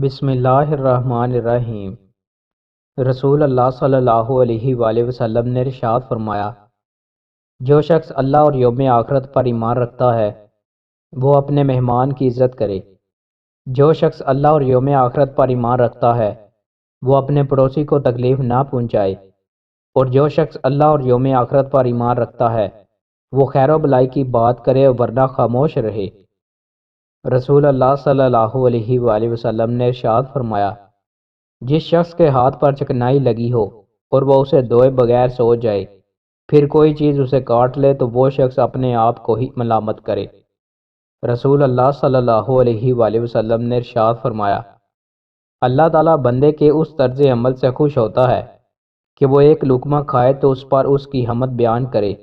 بسم اللہ الرحمن الرحیم۔ رسول اللہ صلی اللہ علیہ وآلہ وسلم نے ارشاد فرمایا، جو شخص اللہ اور یوم آخرت پر ایمان رکھتا ہے وہ اپنے مہمان کی عزت کرے۔ جو شخص اللہ اور یوم آخرت پر ایمان رکھتا ہے وہ اپنے پڑوسی کو تکلیف نہ پہنچائے، اور جو شخص اللہ اور یوم آخرت پر ایمان رکھتا ہے وہ خیر و بلائی کی بات کرے ورنہ خاموش رہے۔ رسول اللہ صلی اللہ علیہ وآلہ وسلم نے ارشاد فرمایا، جس شخص کے ہاتھ پر چکنائی لگی ہو اور وہ اسے دھوئے بغیر سو جائے، پھر کوئی چیز اسے کاٹ لے تو وہ شخص اپنے آپ کو ہی ملامت کرے۔ رسول اللہ صلی اللہ علیہ وآلہ وسلم نے ارشاد فرمایا، اللہ تعالیٰ بندے کے اس طرز عمل سے خوش ہوتا ہے کہ وہ ایک لقمہ کھائے تو اس پر اس کی حمد بیان کرے،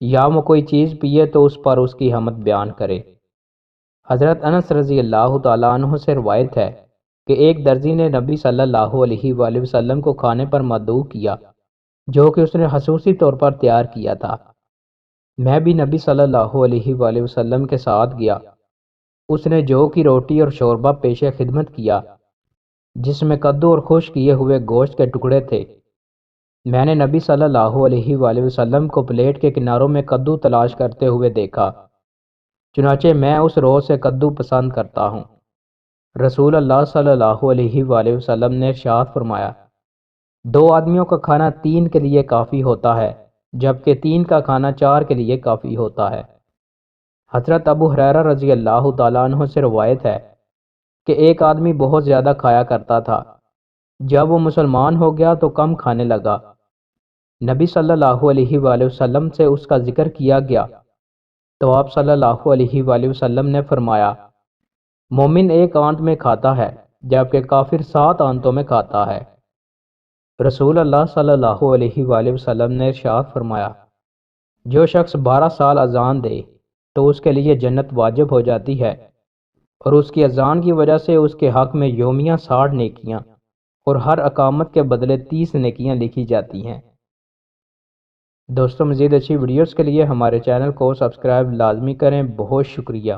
یا وہ کوئی چیز پیے تو اس پر اس کی حمد بیان کرے۔ حضرت انس رضی اللہ تعالیٰ عنہ سے روایت ہے کہ ایک درزی نے نبی صلی اللہ علیہ وآلہ وسلم کو کھانے پر مدعو کیا جو کہ اس نے خصوصی طور پر تیار کیا تھا۔ میں بھی نبی صلی اللہ علیہ وآلہ وسلم کے ساتھ گیا۔ اس نے جو کی روٹی اور شوربہ پیش خدمت کیا جس میں کدو اور خشک کیے ہوئے گوشت کے ٹکڑے تھے۔ میں نے نبی صلی اللہ علیہ وآلہ وسلم کو پلیٹ کے کناروں میں کدو تلاش کرتے ہوئے دیکھا، چنانچہ میں اس روز سے کدو پسند کرتا ہوں۔ رسول اللہ صلی اللہ علیہ وآلہ وسلم نے ارشاد فرمایا، دو آدمیوں کا کھانا تین کے لیے کافی ہوتا ہے جبکہ تین کا کھانا چار کے لیے کافی ہوتا ہے۔ حضرت ابو ہریرہ رضی اللہ تعالیٰ عنہ سے روایت ہے کہ ایک آدمی بہت زیادہ کھایا کرتا تھا، جب وہ مسلمان ہو گیا تو کم کھانے لگا۔ نبی صلی اللہ علیہ وآلہ وسلم سے اس کا ذکر کیا گیا تو آپ صلی اللہ علیہ وآلہ وسلم نے فرمایا، مومن ایک آنت میں کھاتا ہے جبکہ کافر 7 آنتوں میں کھاتا ہے۔ رسول اللہ صلی اللہ علیہ وآلہ وسلم نے ارشاد فرمایا، جو شخص 12 سال اذان دے تو اس کے لیے جنت واجب ہو جاتی ہے، اور اس کی اذان کی وجہ سے اس کے حق میں یومیہ 60 نیکیاں اور ہر اقامت کے بدلے 30 نیکیاں لکھی جاتی ہیں۔ دوستوں، مزید اچھی ویڈیوز کے لیے ہمارے چینل کو سبسکرائب لازمی کریں۔ بہت شکریہ۔